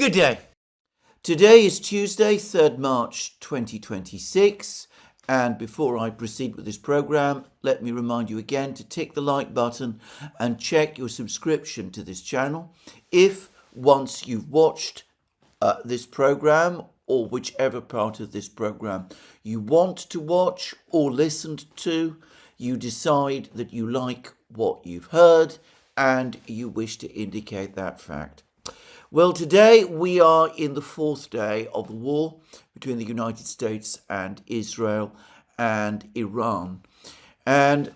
Good day. Today is Tuesday, 3rd March 2026, and before I proceed with this program, let me remind you again to tick the like button and check your subscription to this channel. If once you've watched this program or whichever part of this program you want to watch or listened to, you decide that you like what you've heard and you wish to indicate that fact. Well, today we are in the 4th day of the war between the United States and Israel and Iran. And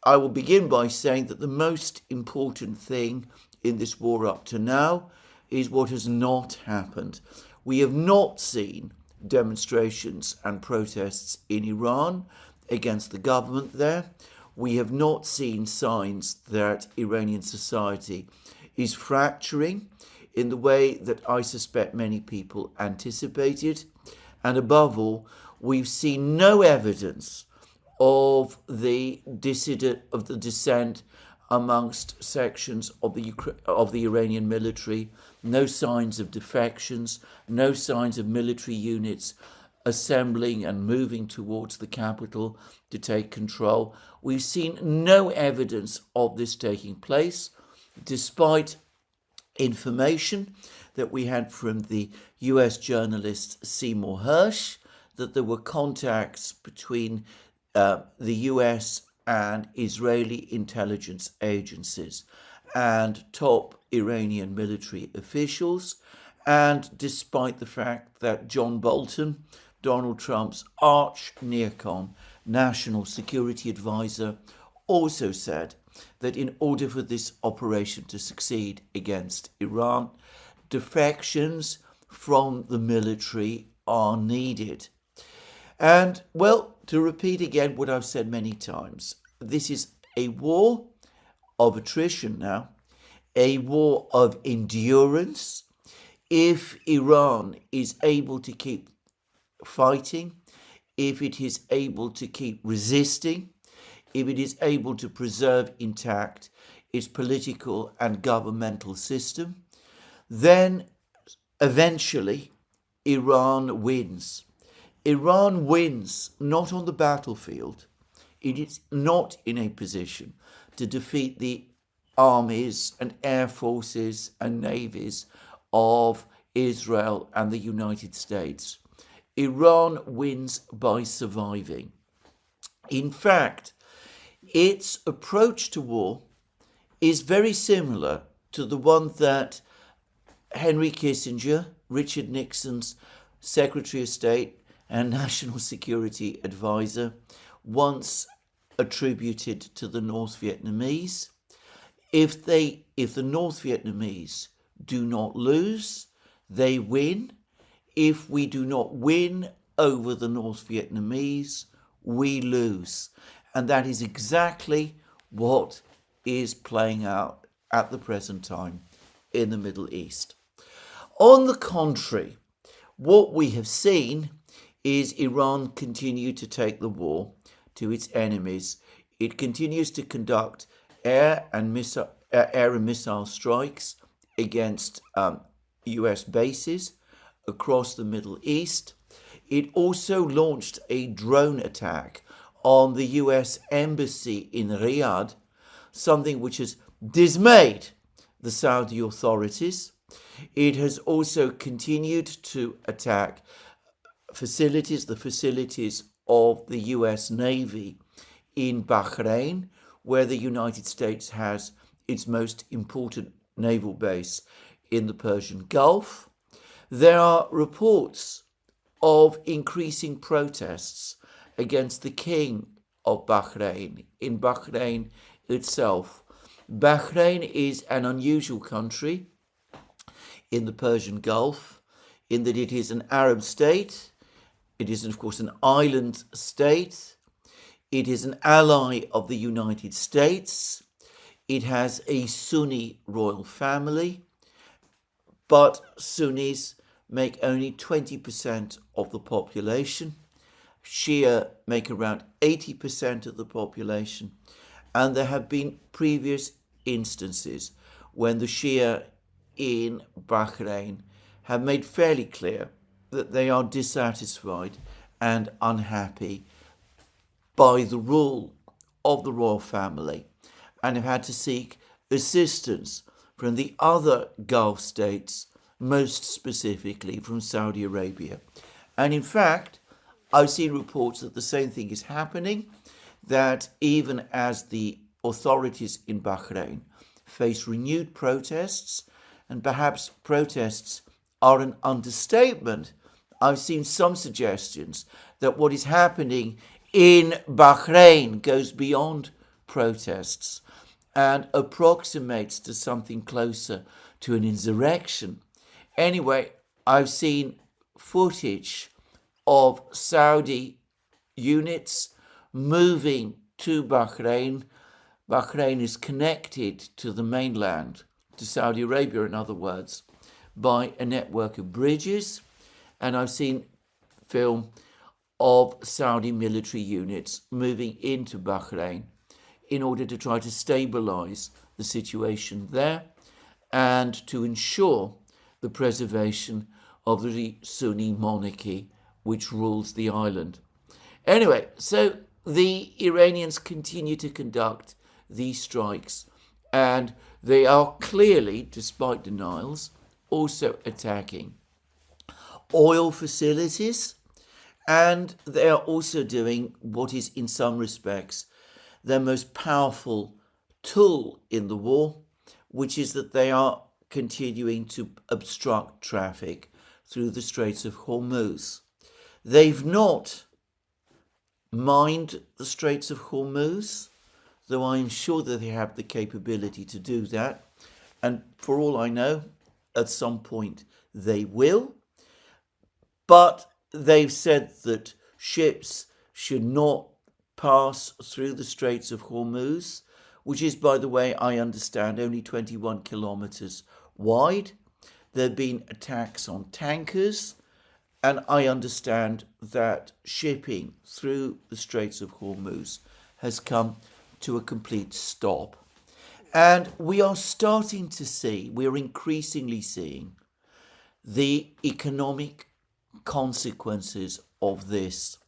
I will begin by saying that the most important thing in this war up to now is what has not happened. We have not seen demonstrations and protests in Iran against the government there. We have not seen signs that Iranian society is fracturing in the way that I suspect many people anticipated. And above all, we've seen no evidence of the dissent amongst sections of the Iranian military, no signs of defections, no signs of military units assembling and moving towards the capital to take control. We've seen no evidence of this taking place, despite information that we had from the US journalist Seymour Hersh that there were contacts between the US and Israeli intelligence agencies and top Iranian military officials. And despite the fact that John Bolton, Donald Trump's arch neocon, national security advisor, also said that in order for this operation to succeed against Iran, defections from the military are needed. And, well, to repeat again what I've said many times, this is a war of attrition now, a war of endurance. If Iran is able to keep fighting, if it is able to keep resisting, if it is able to preserve intact its political and governmental system, then eventually Iran wins. Iran wins not on the battlefield. It is not in a position to defeat the armies and air forces and navies of Israel and the United States. Iran wins by surviving. In fact, its approach to war is very similar to the one that Henry Kissinger, Richard Nixon's Secretary of State and National Security Advisor, once attributed to the North Vietnamese. If the North Vietnamese do not lose, they win. If we do not win over the North Vietnamese, we lose. And that is exactly what is playing out at the present time in the Middle East. On the contrary, what we have seen is Iran continue to take the war to its enemies. It continues to conduct air and missile strikes against US bases across the Middle East. It also launched a drone attack on the US embassy in Riyadh, something which has dismayed the Saudi authorities. It has also continued to attack the facilities of the US Navy in Bahrain, where the United States has its most important naval base in the Persian Gulf. There are reports of increasing protests against the king of Bahrain in Bahrain itself. Bahrain is an unusual country in the Persian Gulf in that it is an Arab state. It is, of course, an island state. It is an ally of the United States. It has a Sunni royal family, but Sunnis make only 20% of the population. Shia make around 80% of the population, and there have been previous instances when the Shia in Bahrain have made fairly clear that they are dissatisfied and unhappy by the rule of the royal family and have had to seek assistance from the other Gulf states, most specifically from Saudi Arabia. And in fact, I've seen reports that the same thing is happening, that even as the authorities in Bahrain face renewed protests, and perhaps protests are an understatement, I've seen some suggestions that what is happening in Bahrain goes beyond protests and approximates to something closer to an insurrection. Anyway, I've seen footage of Saudi units moving to Bahrain. Bahrain is connected to the mainland, to Saudi Arabia in other words, by a network of bridges. And I've seen film of Saudi military units moving into Bahrain in order to try to stabilize the situation there and to ensure the preservation of the Sunni monarchy which rules the island. Anyway, so the Iranians continue to conduct these strikes, and they are clearly, despite denials, also attacking oil facilities, and they are also doing what is in some respects their most powerful tool in the war, which is that they are continuing to obstruct traffic through the Straits of Hormuz. They've not mined the Straits of Hormuz, though I am sure that they have the capability to do that, and for all I know, at some point they will. But they've said that ships should not pass through the Straits of Hormuz, which is, by the way, I understand, only 21 kilometers wide. There have been attacks on tankers, and I understand that shipping through the Straits of Hormuz has come to a complete stop. And we are starting to see, we are increasingly seeing the economic consequences of this.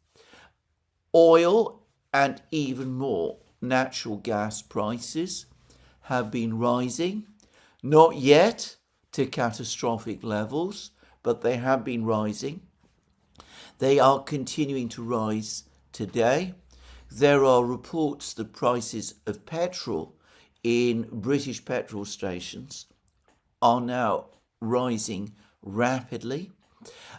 Oil and even more natural gas prices have been rising, not yet to catastrophic levels, but they have been rising. They are continuing to rise today. There are reports that prices of petrol in British petrol stations are now rising rapidly.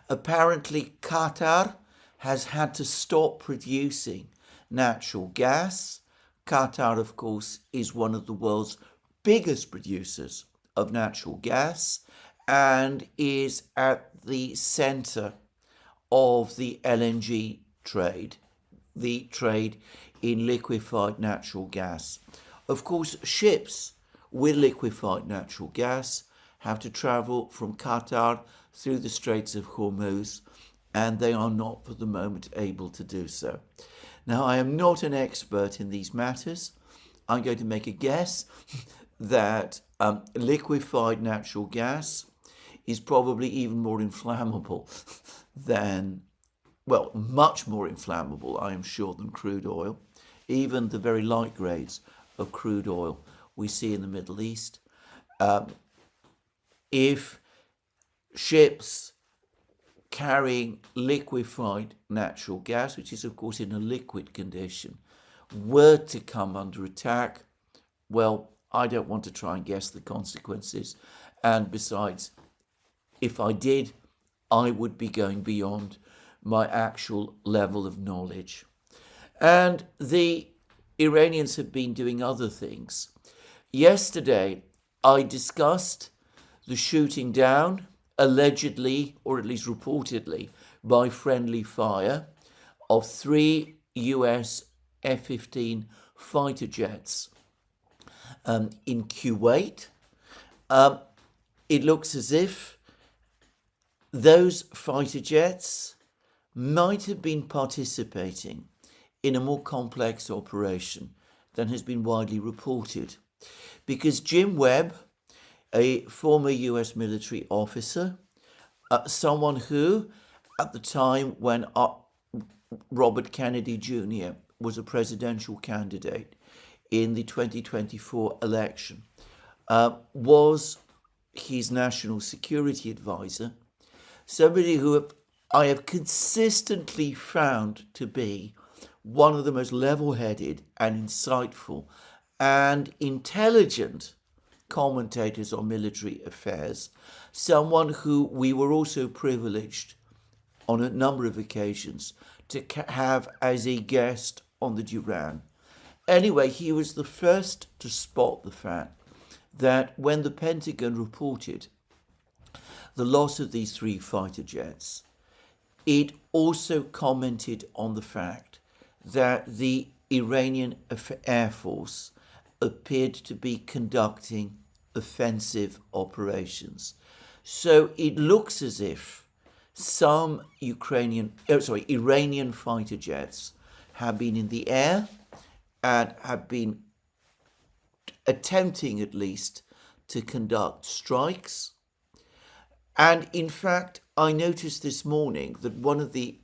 Apparently, Qatar has had to stop producing natural gas. Qatar, of course, is one of the world's biggest producers of natural gas and is at the center of the LNG trade, the trade in liquefied natural gas. Of course, ships with liquefied natural gas have to travel from Qatar through the Straits of Hormuz, and they are not for the moment able to do so. Now, I am not an expert in these matters. I'm going to make a guess that liquefied natural gas is probably even more inflammable than, well, much more inflammable, I am sure, than crude oil. Even the very light grades of crude oil we see in the Middle East. If ships carrying liquefied natural gas, which is of course in a liquid condition, were to come under attack, well, I don't want to try and guess the consequences. And besides, if I did, I would be going beyond my actual level of knowledge. And the Iranians have been doing other things. Yesterday, I discussed the shooting down, allegedly, or at least reportedly, by friendly fire of 3 US F-15 fighter jets in Kuwait. It looks as if those fighter jets might have been participating in a more complex operation than has been widely reported. Because Jim Webb, a former US military officer, someone who, at the time when Robert Kennedy Jr. was a presidential candidate in the 2024 election, was his national security advisor, somebody who I have consistently found to be one of the most level-headed and insightful and intelligent commentators on military affairs, someone who we were also privileged on a number of occasions to have as a guest on the Duran. Anyway, he was the first to spot the fact that when the Pentagon reported the loss of these 3 fighter jets, it also commented on the fact that the Iranian Air Force appeared to be conducting offensive operations. So it looks as if some Iranian fighter jets have been in the air and have been attempting at least to conduct strikes. And in fact, I noticed this morning that one of the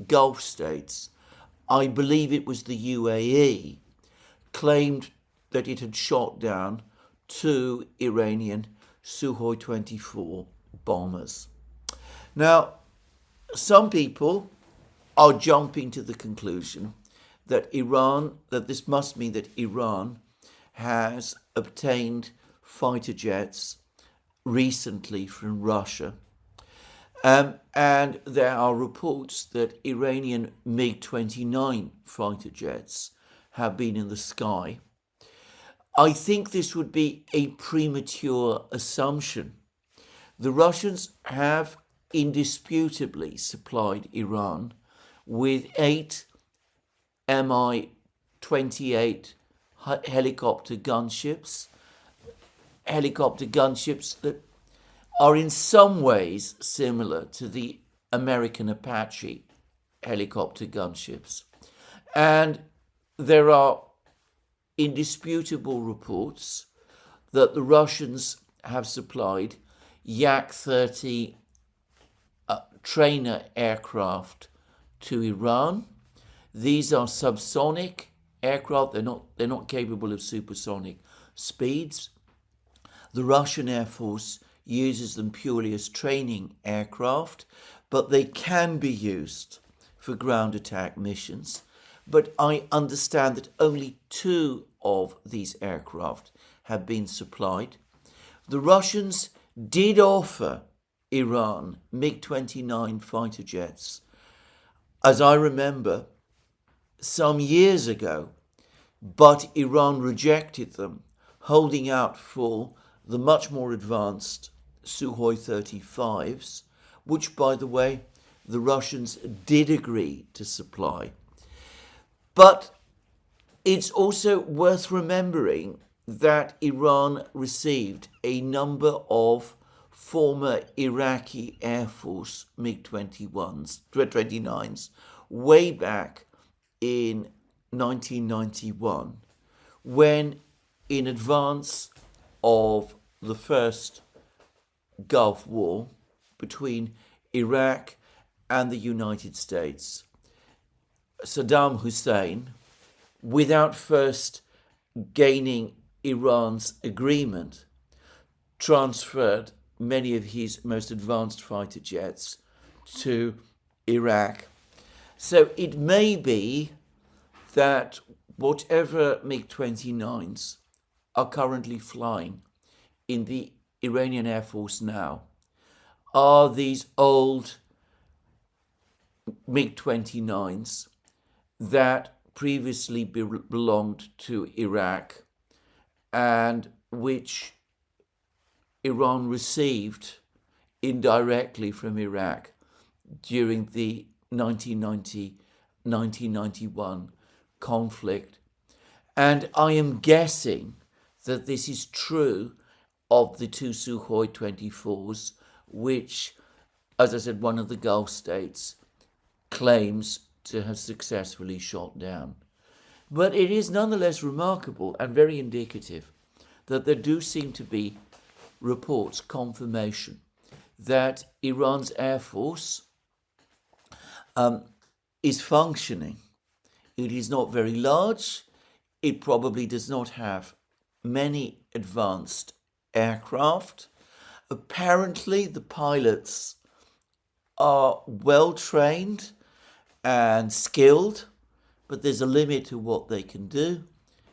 Gulf states, I believe it was the UAE, claimed that it had shot down 2 Iranian Sukhoi 24 bombers. Now, some people are jumping to the conclusion that this must mean that Iran has obtained fighter jets recently from Russia. And there are reports that Iranian MiG-29 fighter jets have been in the sky. I think this would be a premature assumption. The Russians have indisputably supplied Iran with 8 Mi-28 helicopter gunships that are in some ways similar to the American Apache helicopter gunships. And there are indisputable reports that the Russians have supplied Yak-30 trainer aircraft to Iran. These are subsonic aircraft. They're not capable of supersonic speeds. The Russian Air Force uses them purely as training aircraft, but they can be used for ground attack missions. But I understand that only 2 of these aircraft have been supplied. The Russians did offer Iran MiG-29 fighter jets, as I remember, some years ago, but Iran rejected them, holding out for the much more advanced Sukhoi 35s, which, by the way, the Russians did agree to supply. But it's also worth remembering that Iran received a number of former Iraqi Air Force MiG-29s way back in 1991, when, in advance of the first Gulf War between Iraq and the United States, Saddam Hussein, without first gaining Iran's agreement, transferred many of his most advanced fighter jets to Iraq. So it may be that whatever MiG-29s are currently flying in the Iranian Air Force now are these old MiG-29s that previously belonged to Iraq and which Iran received indirectly from Iraq during the 1990-1991 conflict. And I am guessing that this is true of the 2 Sukhoi 24s, which, as I said, one of the Gulf states claims to have successfully shot down. But it is nonetheless remarkable and very indicative that there do seem to be reports, confirmation, that Iran's Air Force is functioning. It is not very large. It probably does not have many advanced aircraft. Apparently, the pilots are well trained and skilled, but there's a limit to what they can do.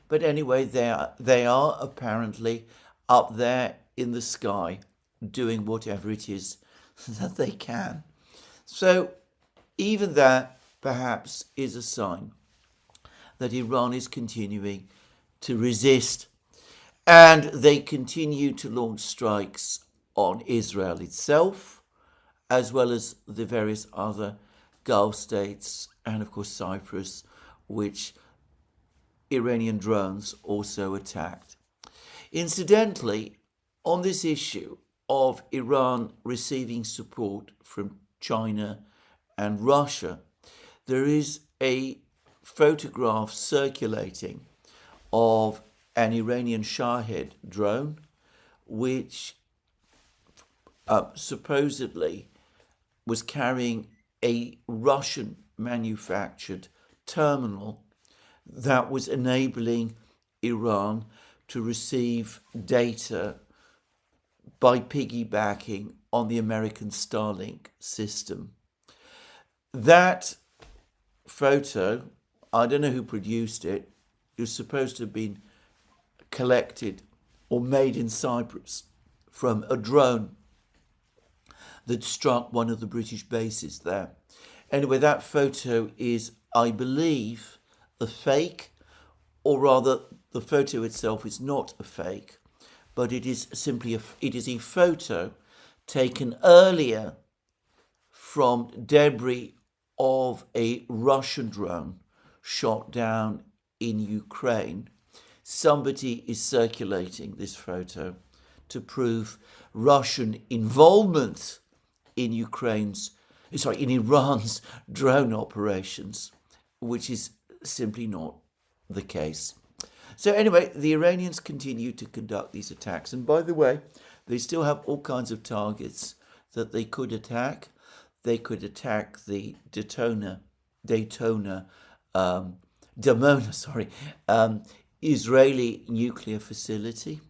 But anyway, they are apparently up there in the sky doing whatever it is that they can. So even that perhaps is a sign that Iran is continuing to resist, and they continue to launch strikes on Israel itself, as well as the various other Gulf states and of course Cyprus, which Iranian drones also attacked. Incidentally, on this issue of Iran receiving support from China and Russia, there is a photograph circulating of an Iranian Shahed drone, which supposedly was carrying a Russian manufactured terminal that was enabling Iran to receive data by piggybacking on the American Starlink system. That photo, I don't know who produced it, it was supposed to have been collected or made in Cyprus from a drone that struck one of the British bases there. Anyway, that photo is, I believe, a fake, or rather the photo itself is not a fake, but it is simply a photo taken earlier from debris of a Russian drone shot down in Ukraine. Somebody is circulating this photo to prove Russian involvement in Iran's drone operations, which is simply not the case. So anyway, the Iranians continue to conduct these attacks. And by the way, they still have all kinds of targets that they could attack. They could attack the Damona, Israeli nuclear facility.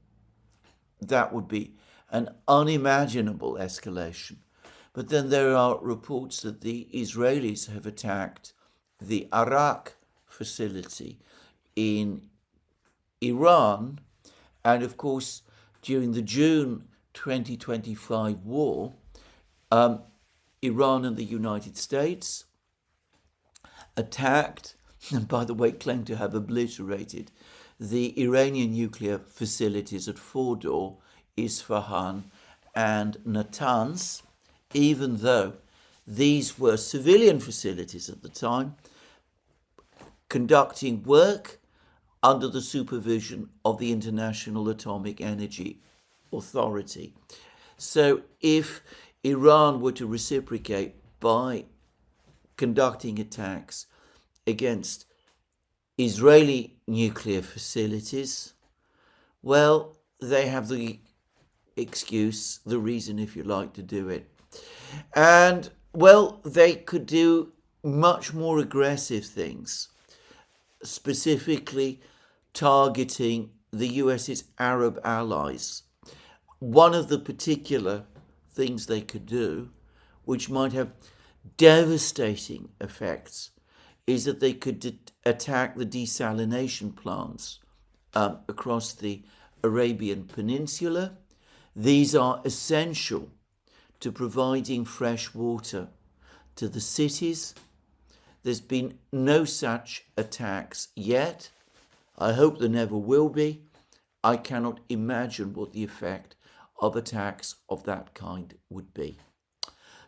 That would be an unimaginable escalation. But then there are reports that the Israelis have attacked the Arak facility in Iran. And of course, during the June 2025 war, Iran and the United States attacked, and by the way, claimed to have obliterated the Iranian nuclear facilities at Fordow, Isfahan, and Natanz, even though these were civilian facilities at the time, conducting work under the supervision of the International Atomic Energy Authority. So if Iran were to reciprocate by conducting attacks against Israeli nuclear facilities, well, they have the excuse, the reason, if you like, to do it. And, well, they could do much more aggressive things, specifically targeting the US's Arab allies. One of the particular things they could do, which might have devastating effects, is that they could attack the desalination plants across the Arabian Peninsula. These are essential to providing fresh water to the cities. There's been no such attacks yet. I hope there never will be. I cannot imagine what the effect of attacks of that kind would be.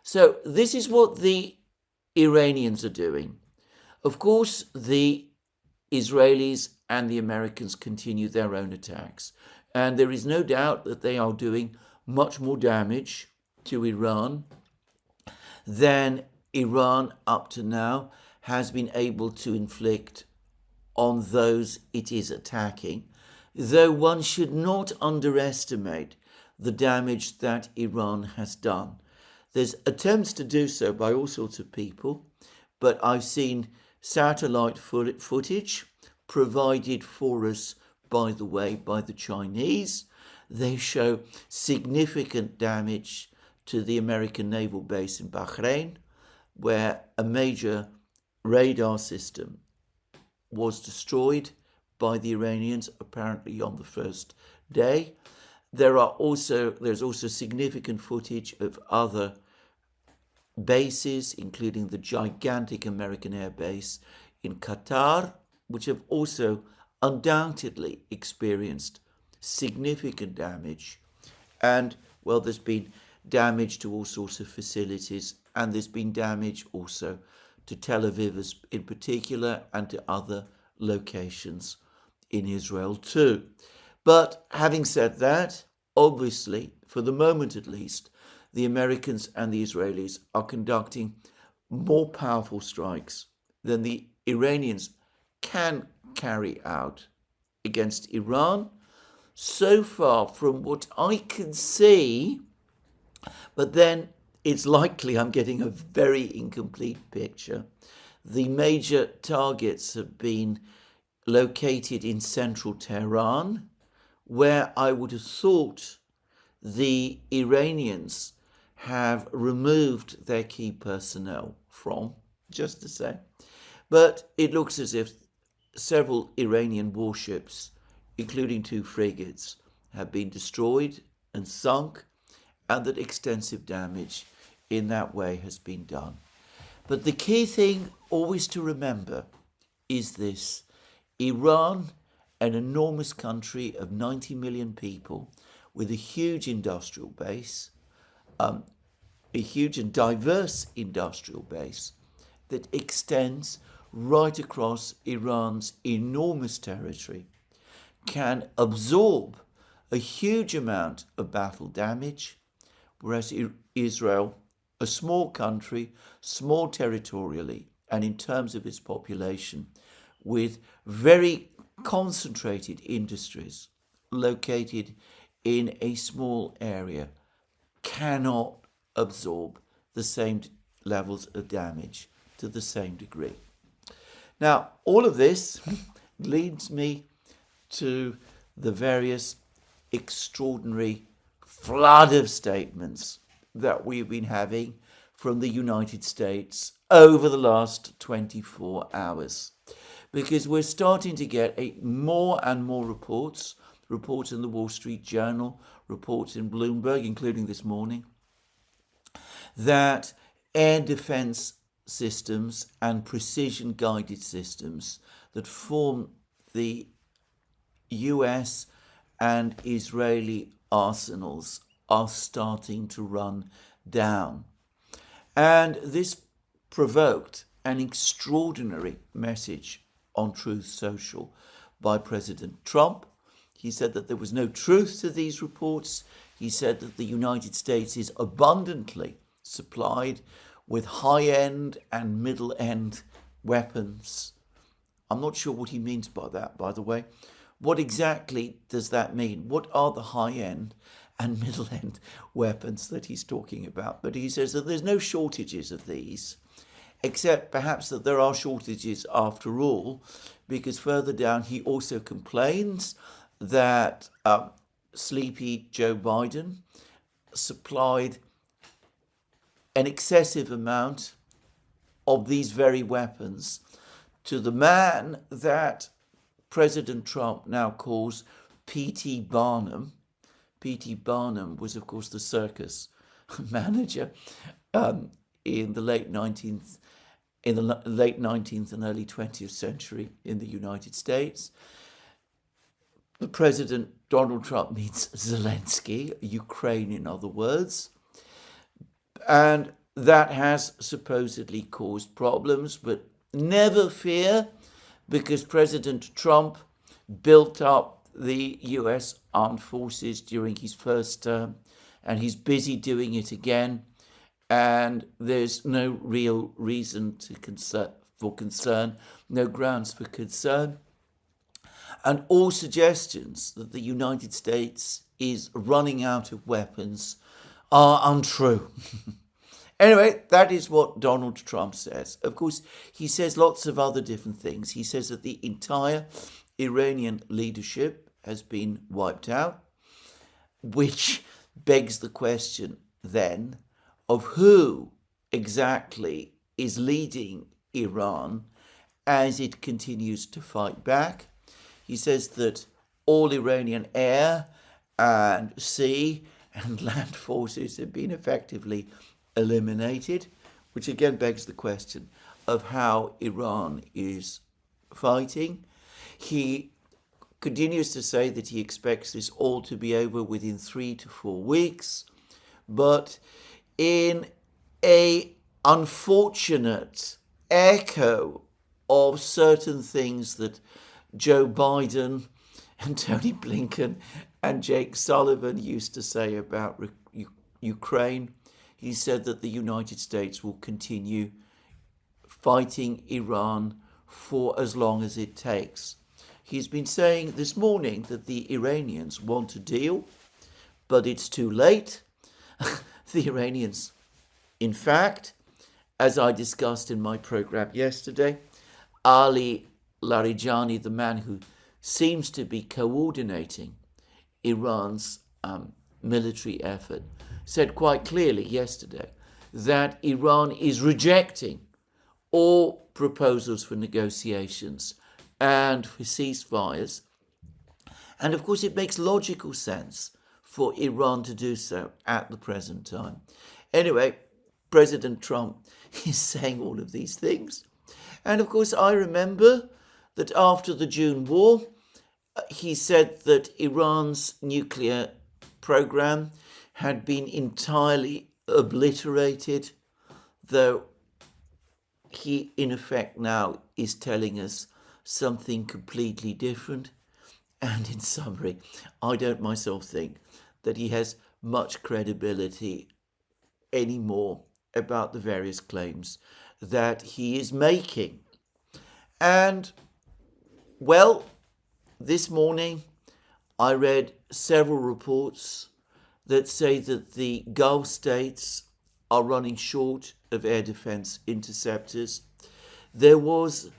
So this is what the Iranians are doing. Of course, the Israelis and the Americans continue their own attacks. And there is no doubt that they are doing much more damage to Iran than Iran up to now has been able to inflict on those it is attacking, though one should not underestimate the damage that Iran has done. There's attempts to do so by all sorts of people, but I've seen satellite footage provided for us, by the way, by the Chinese. They show significant damage to the American naval base in Bahrain, where a major radar system was destroyed by the Iranians, apparently on the first day. There's also significant footage of other bases, including the gigantic American air base in Qatar, which have also undoubtedly experienced significant damage. And, well, there's been damage to all sorts of facilities, and there's been damage also to Tel Aviv in particular, and to other locations in Israel too. But having said that, obviously, for the moment at least, the Americans and the Israelis are conducting more powerful strikes than the Iranians can carry out against Iran. So far, from what I can see, but then it's likely I'm getting a very incomplete picture. The major targets have been located in central Tehran, where I would have thought the Iranians have removed their key personnel from, just to say. But it looks as if several Iranian warships, including 2 frigates, have been destroyed and sunk, and that extensive damage in that way has been done. But the key thing always to remember is this: Iran, an enormous country of 90 million people with a huge industrial base, a huge and diverse industrial base that extends right across Iran's enormous territory, can absorb a huge amount of battle damage, whereas Israel, a small country, small territorially, and in terms of its population, with very concentrated industries located in a small area, cannot absorb the same levels of damage to the same degree. Now, all of this leads me to the various extraordinary flood of statements that we've been having from the United States over the last 24 hours. Because we're starting to get more and more reports in the Wall Street Journal, reports in Bloomberg, including this morning, that air defense systems and precision-guided systems that form the US and Israeli arsenals are starting to run down. And this provoked an extraordinary message on Truth Social by President Trump. He said that there was no truth to these reports. He said that the United States is abundantly supplied with high-end and middle-end weapons. I'm not sure what he means by that, by the way. What exactly does that mean? What are the high-end and middle-end weapons that he's talking about? But he says that there's no shortages of these, except perhaps that there are shortages after all, because further down he also complains that sleepy Joe Biden supplied an excessive amount of these very weapons to the man that President Trump now calls P.T. Barnum. P.T. Barnum was, of course, the circus manager in the late 19th and early 20th century in the United States. The President, Donald Trump, meets Zelensky, Ukraine in other words, and that has supposedly caused problems, but never fear, because President Trump built up the US armed forces during his first term, and he's busy doing it again, and there's no real reason for concern, no grounds for concern. And all suggestions that the United States is running out of weapons are untrue. Anyway, that is what Donald Trump says. Of course, he says lots of other different things. He says that the entire Iranian leadership has been wiped out, which begs the question then of who exactly is leading Iran as it continues to fight back. He says that all Iranian air and sea and land forces have been effectively eliminated, which again begs the question of how Iran is fighting. He continues to say that he expects this all to be over within 3 to 4 weeks, but in a unfortunate echo of certain things that Joe Biden and Tony Blinken and Jake Sullivan used to say about Ukraine, he said that the United States will continue fighting Iran for as long as it takes. He's been saying this morning that the Iranians want a deal, but it's too late. The Iranians, in fact, as I discussed in my program yesterday, Ali Larijani, the man who seems to be coordinating Iran's military effort, said quite clearly yesterday that Iran is rejecting all proposals for negotiations and for ceasefires. And of course, it makes logical sense for Iran to do so at the present time. Anyway, President Trump is saying all of these things. And of course, I remember that after the June war, he said that Iran's nuclear program had been entirely obliterated, though he in effect now is telling us something completely different. And in summary, I don't myself think that he has much credibility anymore about the various claims that he is making. And, well, this morning I read several reports that say that the Gulf states are running short of air defense interceptors. There was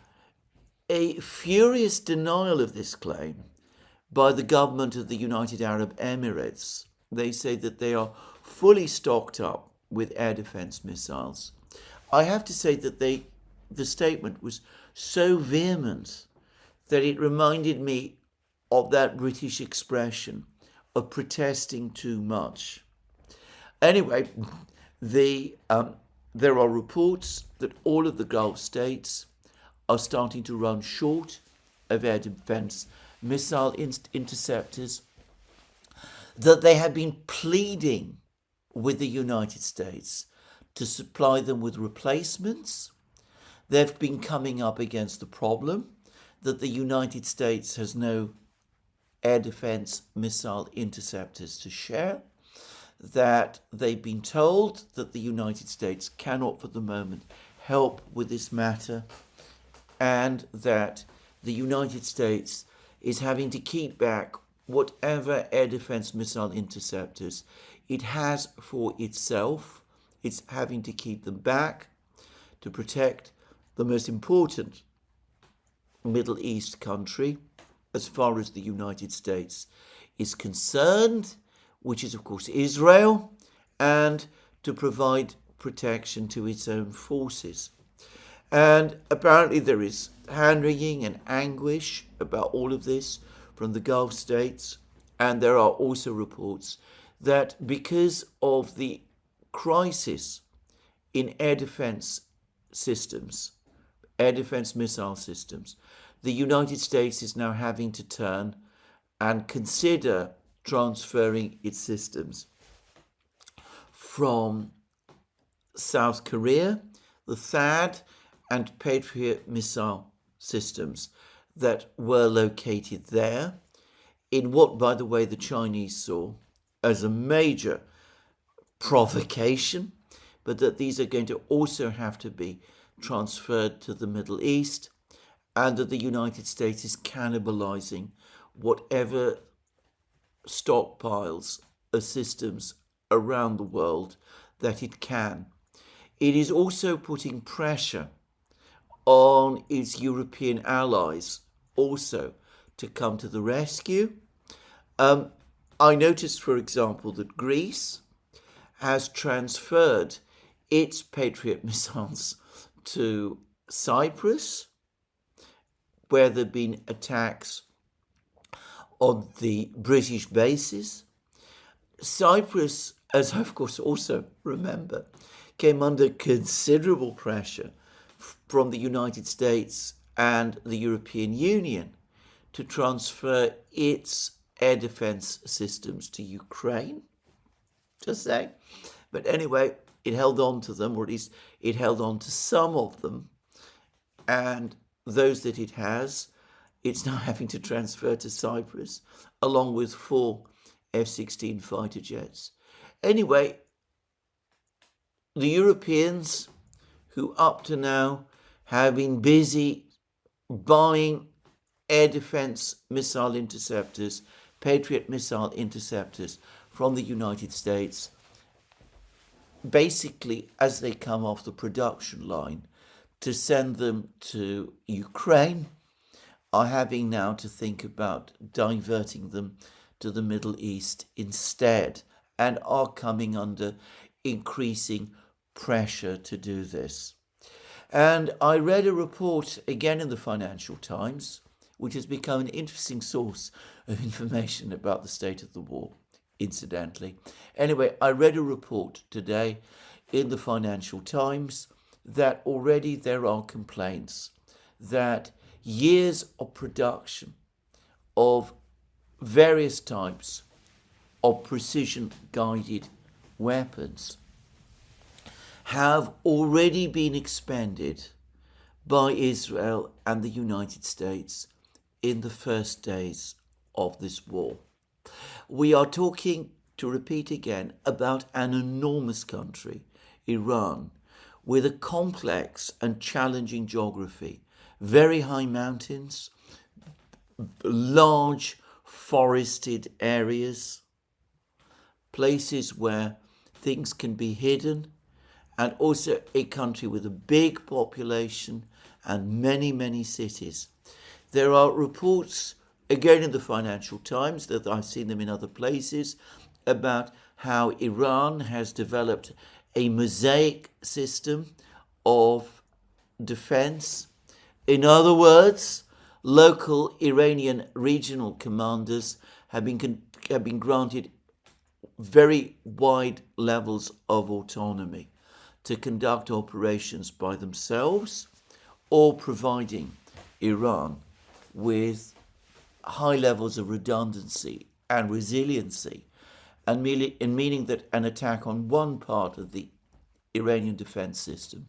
a furious denial of this claim by the government of the United Arab Emirates. They say that they are fully stocked up with air defense missiles. I have to say that the statement was so vehement that it reminded me of that British expression of protesting too much. Anyway, there are reports that all of the Gulf states are starting to run short of air defense missile interceptors, that they have been pleading with the United States to supply them with replacements. They've been coming up against the problem that the United States has no air defense missile interceptors to share, that they've been told that the United States cannot for the moment help with this matter, and that the United States is having to keep back whatever air defense missile interceptors it has for itself. It's having to keep them back to protect the most important Middle East country as far as the United States is concerned, which is of course Israel, and to provide protection to its own forces. And apparently there is hand-wringing and anguish about all of this from the Gulf states, and there are also reports that because of the crisis in air defense systems, air defense missile systems, the United States is now having to turn and consider transferring its systems from South Korea, the THAAD and Patriot missile systems that were located there, in what, by the way, the Chinese saw as a major provocation, but that these are going to also have to be transferred to the Middle East, and that the United States is cannibalizing whatever stockpiles of systems around the world that it can. It is also putting pressure on its European allies also to come to the rescue. I noticed, for example, that Greece has transferred its Patriot missiles to Cyprus, where there have been attacks on the British bases. Cyprus, as I of course also remember, came under considerable pressure from the United States and the European Union to transfer its air defense systems to Ukraine. Just saying. But anyway, it held on to them, or at least it held on to some of them. And those that it has, it's now having to transfer to Cyprus, along with 4 F-16 fighter jets. Anyway, the Europeans, who up to now have been busy buying air defense missile interceptors, Patriot missile interceptors from the United States, basically as they come off the production line, to send them to Ukraine, are having now to think about diverting them to the Middle East instead, and are coming under increasing pressure to do this. And I read a report again in the Financial Times, which has become an interesting source of information about the state of the war, incidentally. Anyway, I read a report today in the Financial Times that already there are complaints that years of production of various types of precision-guided weapons have already been expended by Israel and the United States in the first days of this war. We are talking, to repeat again, about an enormous country, Iran, with a complex and challenging geography, very high mountains, large forested areas, places where things can be hidden, and also a country with a big population and many, many cities. There are reports, again in the Financial Times, that I've seen them in other places, about how Iran has developed a mosaic system of defense. In other words, local Iranian regional commanders have been granted very wide levels of autonomy to conduct operations by themselves, or providing Iran with high levels of redundancy and resiliency, and meaning that an attack on one part of the Iranian defense system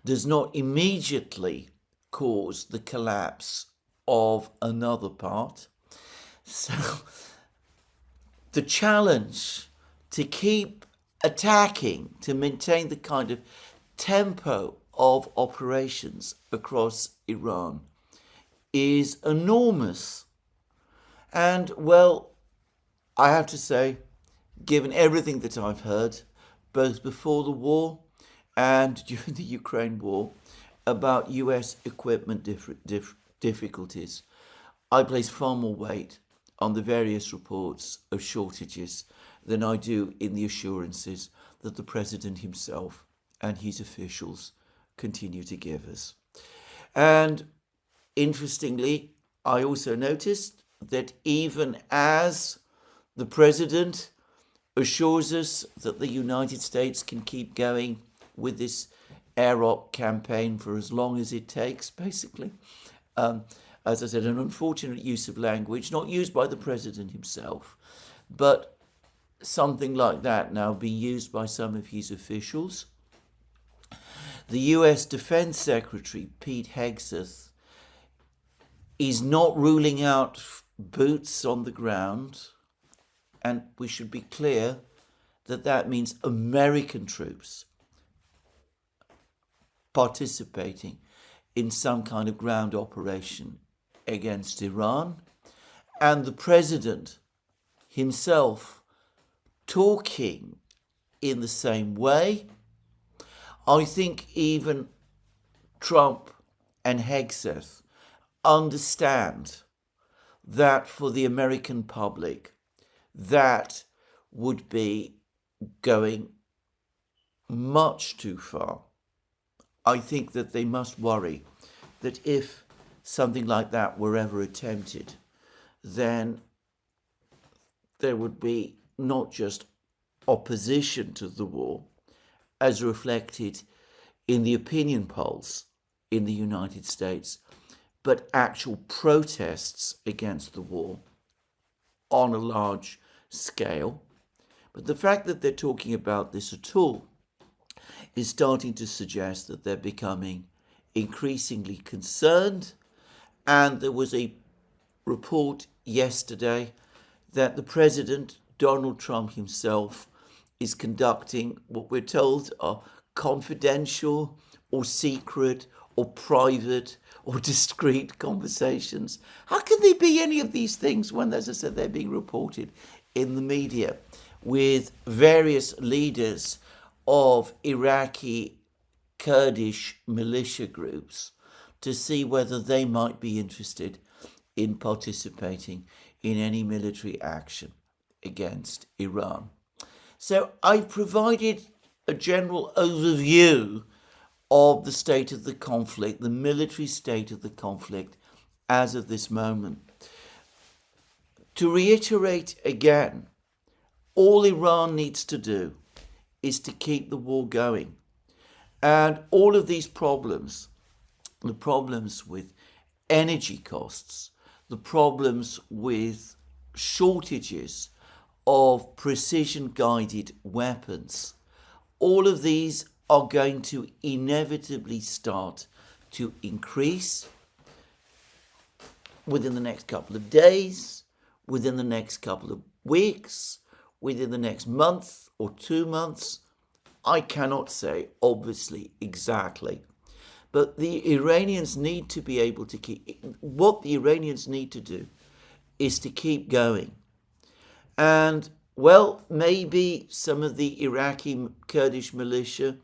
does not immediately cause the collapse of another part. So the challenge to keep attacking, to maintain the kind of tempo of operations across Iran, is enormous. And, well, I have to say, given everything that I've heard, both before the war and during the Ukraine war, about US equipment difficulties, I place far more weight on the various reports of shortages than I do in the assurances that the President himself and his officials continue to give us. And interestingly, I also noticed that even as the President assures us that the United States can keep going with this AROC campaign for as long as it takes, basically, as I said, an unfortunate use of language, not used by the President himself, but something like that now being used by some of his officials. The US Defense Secretary, Pete Hegseth, is not ruling out boots on the ground, and we should be clear that that means American troops participating in some kind of ground operation against Iran. And the President himself talking in the same way. I think even Trump and Hegseth understand that for the American public, that would be going much too far. I think that they must worry that if something like that were ever attempted, then there would be not just opposition to the war, as reflected in the opinion polls in the United States, but actual protests against the war on a large scale. But the fact that they're talking about this at all is starting to suggest that they're becoming increasingly concerned. And there was a report yesterday that the President, Donald Trump himself, is conducting what we're told are confidential or secret or private or discreet conversations. How can they be any of these things when, as I said, they're being reported in the media with various leaders of Iraqi Kurdish militia groups to see whether they might be interested in participating in any military action against Iran? So I've provided a general overview of the state of the conflict, the military state of the conflict as of this moment. To reiterate again, all Iran needs to do is to keep the war going. And all of these problems, the problems with energy costs, the problems with shortages of precision-guided weapons, all of these are going to inevitably start to increase within the next couple of days, within the next couple of weeks, within the next month or 2 months. I cannot say, obviously, exactly. But the Iranians need to be able to keep... What the Iranians need to do is to keep going. And, well, maybe some of the Iraqi Kurdish militia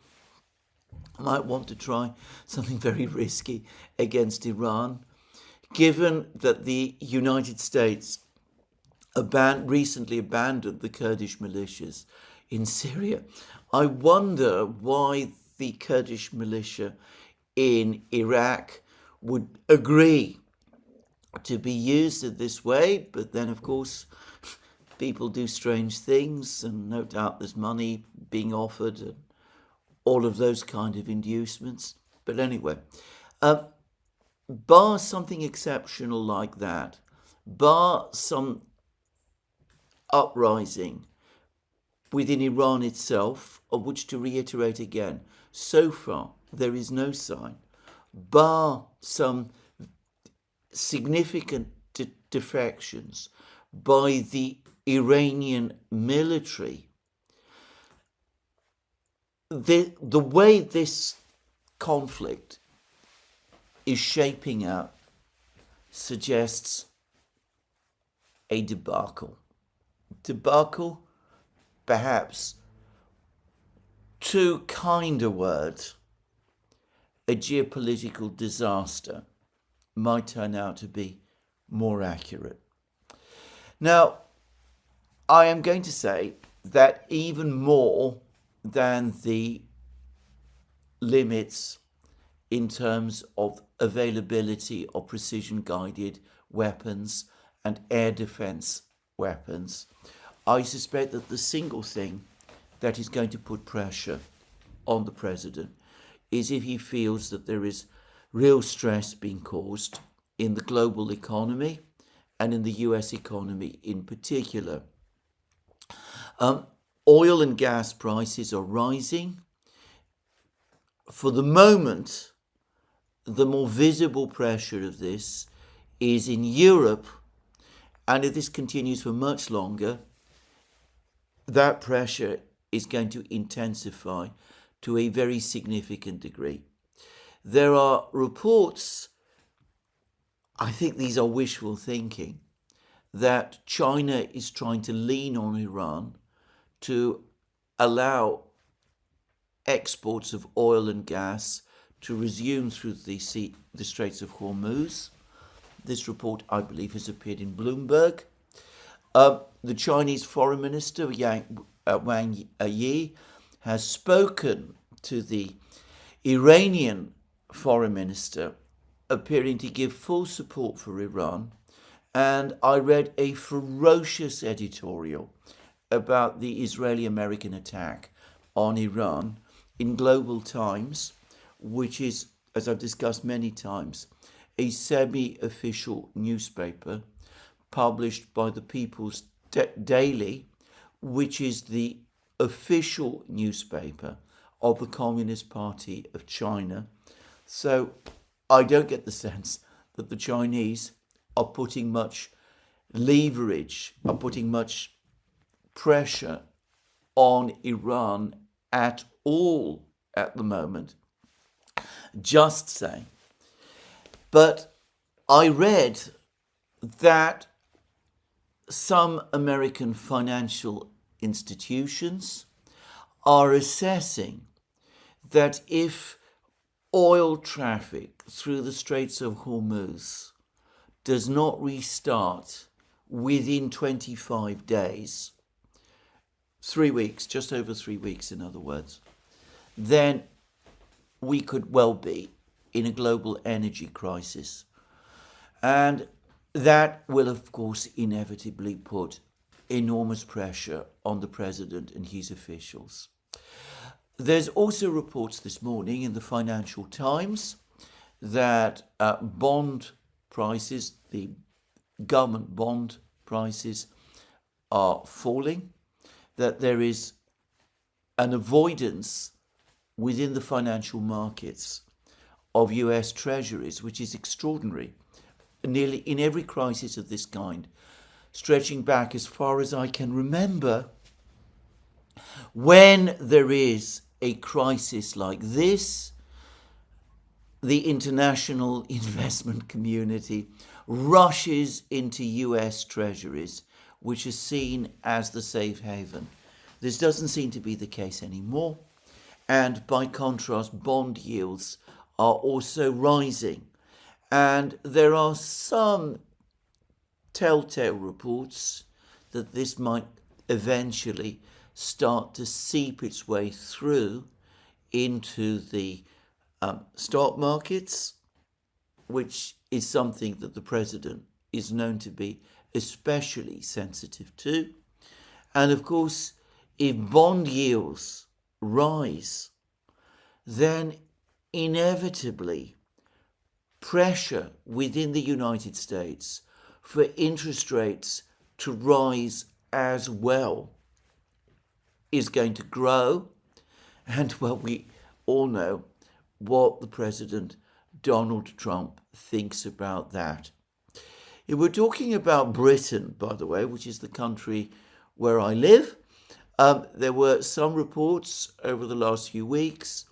might want to try something very risky against Iran, given that the United States recently abandoned the Kurdish militias in Syria. I wonder why the Kurdish militia in Iraq would agree to be used in this way, but then, of course, people do strange things, and no doubt there's money being offered and all of those kind of inducements. But anyway, bar something exceptional like that, bar some uprising within Iran itself, of which, to reiterate again, so far there is no sign, bar some significant defections by the Iranian military. The way this conflict is shaping up suggests a debacle. Debacle, perhaps too kind a word. A geopolitical disaster might turn out to be more accurate. Now, I am going to say that even more than the limits in terms of availability of precision-guided weapons and air defense weapons, I suspect that the single thing that is going to put pressure on the president is if he feels that there is real stress being caused in the global economy and in the US economy in particular. Oil and gas prices are rising. For the moment, the more visible pressure of this is in Europe, and if this continues for much longer, that pressure is going to intensify to a very significant degree. There are reports, I think these are wishful thinking, that China is trying to lean on Iran to allow exports of oil and gas to resume through the Straits of Hormuz. This report, I believe, has appeared in Bloomberg. The Chinese Foreign Minister, Wang Yi, has spoken to the Iranian Foreign Minister, appearing to give full support for Iran. And I read a ferocious editorial about the Israeli-American attack on Iran in Global Times, which is, as I've discussed many times, a semi-official newspaper published by the People's Daily, which is the official newspaper of the Communist Party of China. So I don't get the sense that the Chinese are putting much leverage, are putting much pressure on Iran at all at the moment. Just saying. But I read that some American financial institutions are assessing that if oil traffic through the Straits of Hormuz does not restart within 25 days, 3 weeks, just over 3 weeks in other words, then we could well be in a global energy crisis. And that will, of course, inevitably put enormous pressure on the president and his officials. There's also reports this morning in the Financial Times that bond prices, the government bond prices, are falling, that there is an avoidance within the financial markets of US treasuries, which is extraordinary. Nearly in every crisis of this kind, stretching back as far as I can remember, when there is a crisis like this, the international investment community rushes into US treasuries, which is seen as the safe haven. This doesn't seem to be the case anymore. And by contrast, bond yields are also rising. And there are some telltale reports that this might eventually start to seep its way through into the stock markets, which is something that the president is known to be especially sensitive to. And of course, if bond yields rise, then inevitably pressure within the United States for interest rates to rise as well is going to grow. And well, we all know what the President Donald Trump thinks about that. If we're talking about Britain, by the way, which is the country where I live, there were some reports over the last few weeks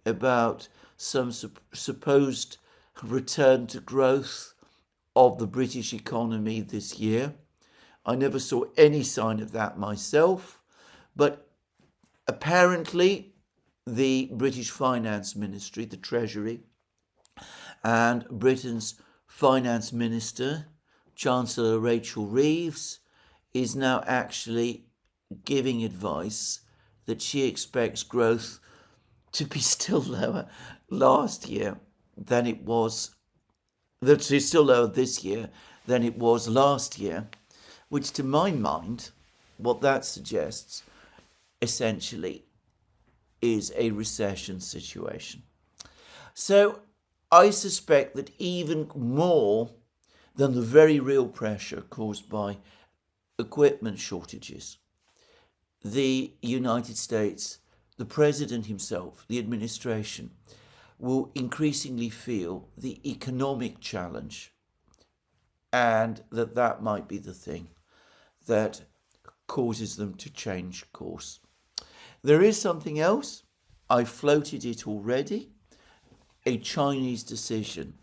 about some supposed return to growth of the British economy this year. I never saw any sign of that myself, but apparently the British Finance Ministry, the Treasury, and Britain's Finance Minister, Chancellor Rachel Reeves, is now actually giving advice that she expects growth to be still lower last year than it was, that it's still lower this year than it was last year, which to my mind, what that suggests essentially is a recession situation. So I suspect that even more than the very real pressure caused by equipment shortages, the United States, the president himself, the administration, will increasingly feel the economic challenge, and that might be the thing that causes them to change course. There is something else. I floated it already. A Chinese decision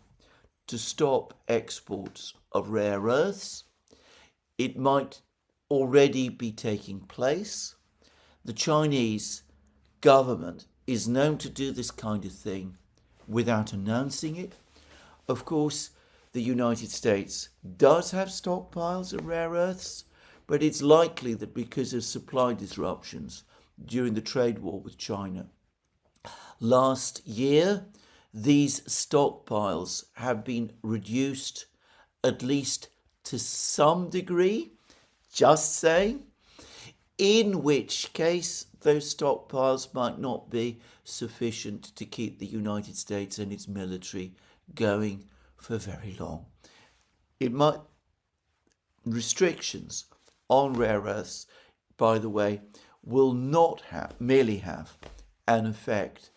to stop exports of rare earths it might already be taking place. The Chinese government is known to do this kind of thing without announcing it. Of course, the United States does have stockpiles of rare earths, but it's likely that because of supply disruptions during the trade war with China last year, these stockpiles have been reduced at least to some degree, just saying, in which case those stockpiles might not be sufficient to keep the United States and its military going for very long. Restrictions on rare earths, by the way, will not merely have an effect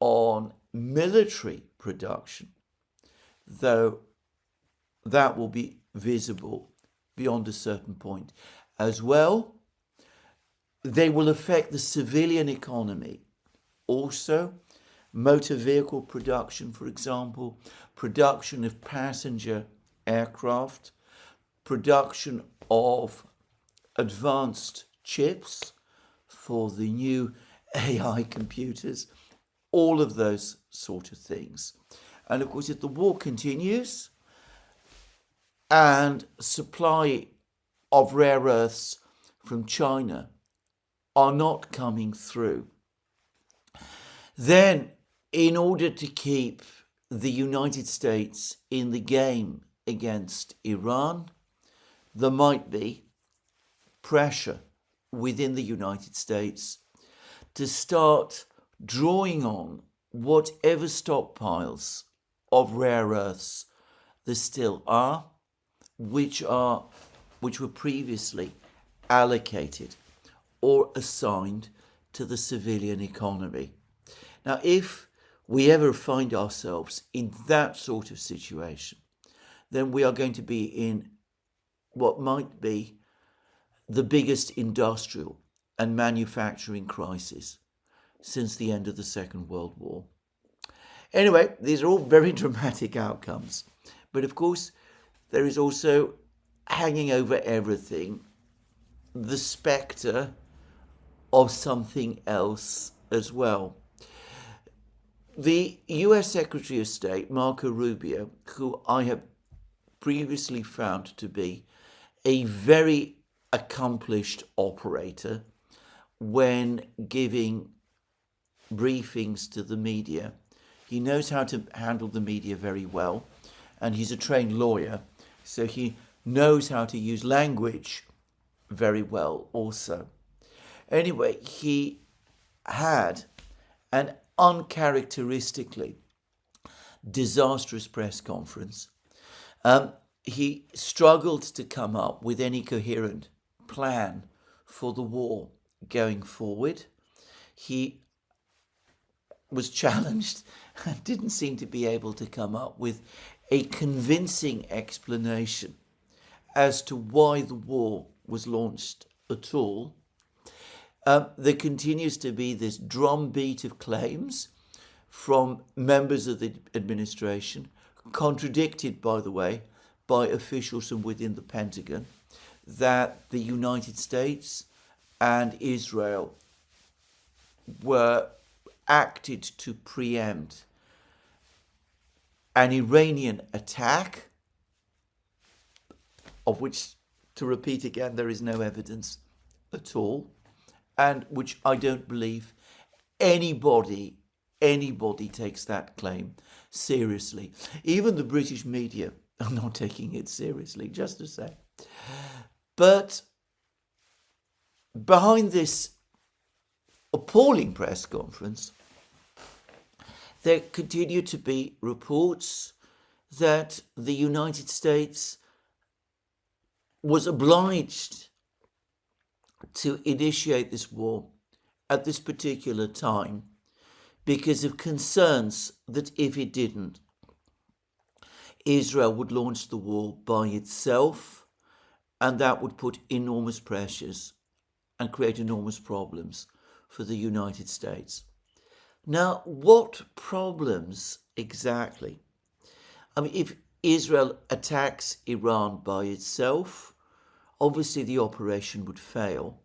on military production, though that will be visible beyond a certain point as well. They will affect the civilian economy also. Motor vehicle production, for example, production of passenger aircraft, production of advanced chips for the new AI computers, all of those sort of things. And of course, if the war continues and supply of rare earths from China are not coming through, then in order to keep the United States in the game against Iran, there might be pressure within the United States to start drawing on whatever stockpiles of rare earths there still are, which were previously allocated or assigned to the civilian economy. Now, if we ever find ourselves in that sort of situation, then we are going to be in what might be the biggest industrial and manufacturing crisis since the end of the Second World War. Anyway, these are all very dramatic outcomes. But of course, there is also hanging over everything the spectre of something else as well. The US Secretary of State, Marco Rubio, who I have previously found to be a very accomplished operator when giving briefings to the media. He knows how to handle the media very well, and he's a trained lawyer, so he knows how to use language very well also. Anyway, he had an uncharacteristically disastrous press conference. He struggled to come up with any coherent plan for the war going forward. He was challenged and didn't seem to be able to come up with a convincing explanation as to why the war was launched at all. There continues to be this drumbeat of claims from members of the administration, contradicted, by the way, by officials from within the Pentagon, that the United States and Israel were acted to preempt an Iranian attack, of which, to repeat again, there is no evidence at all, and which I don't believe anybody takes that claim seriously. Even the British media are not taking it seriously, just to say. But behind this appalling press conference, there continue to be reports that the United States was obliged to initiate this war at this particular time because of concerns that if it didn't, Israel would launch the war by itself, and that would put enormous pressures and create enormous problems for the United States. Now, what problems exactly? I mean, if Israel attacks Iran by itself, obviously the operation would fail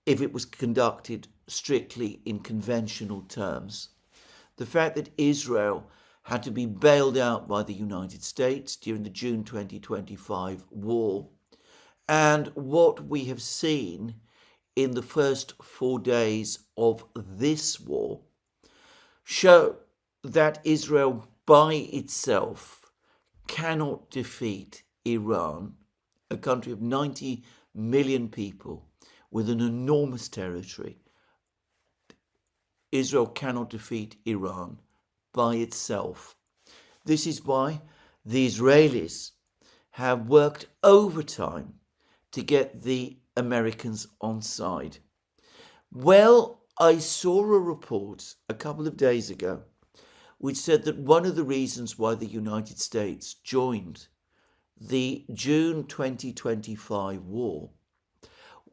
if it was conducted strictly in conventional terms. The fact that Israel had to be bailed out by the United States during the June 2025 war, and what we have seen in the first 4 days of this war show that Israel by itself cannot defeat Iran, a country of 90 million people with an enormous territory. Israel cannot defeat Iran by itself. This is why the Israelis have worked overtime to get the Americans on side. Well, I saw a report a couple of days ago which said that one of the reasons why the United States joined the June 2025 war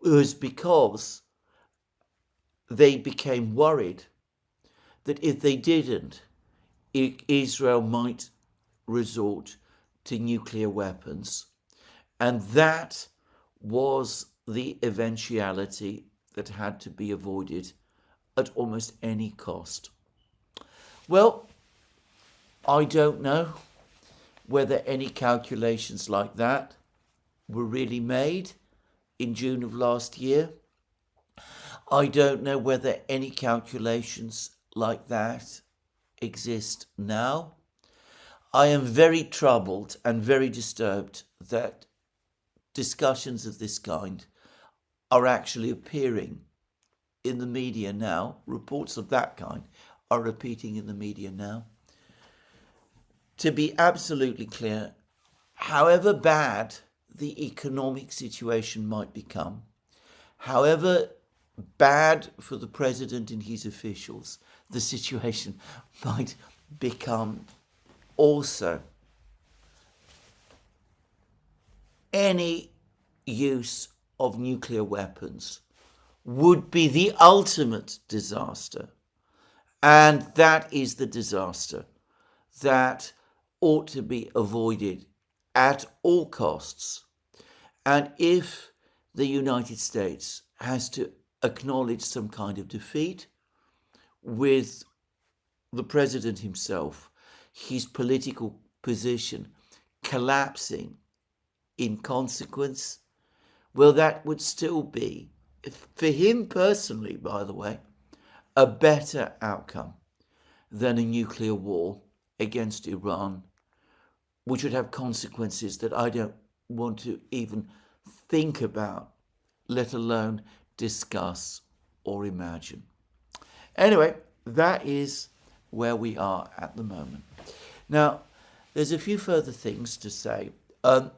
was because they became worried that if they didn't, Israel might resort to nuclear weapons. And that was the eventuality that had to be avoided at almost any cost. Well, I don't know whether any calculations like that were really made in June of last year. I don't know whether any calculations like that exist now. I am very troubled and very disturbed that discussions of this kind are actually appearing in the media now. Reports of that kind are repeating in the media now. To be absolutely clear, however bad the economic situation might become, however bad for the president and his officials the situation might become also, any use of nuclear weapons would be the ultimate disaster. And that is the disaster that ought to be avoided at all costs. And if the United States has to acknowledge some kind of defeat, with the president himself, his political position collapsing in consequence, well, that would still be, for him personally, by the way, a better outcome than a nuclear war against Iran, which would have consequences that I don't want to even think about, let alone discuss or imagine. Anyway, that is where we are at the moment. Now, there's a few further things to say. A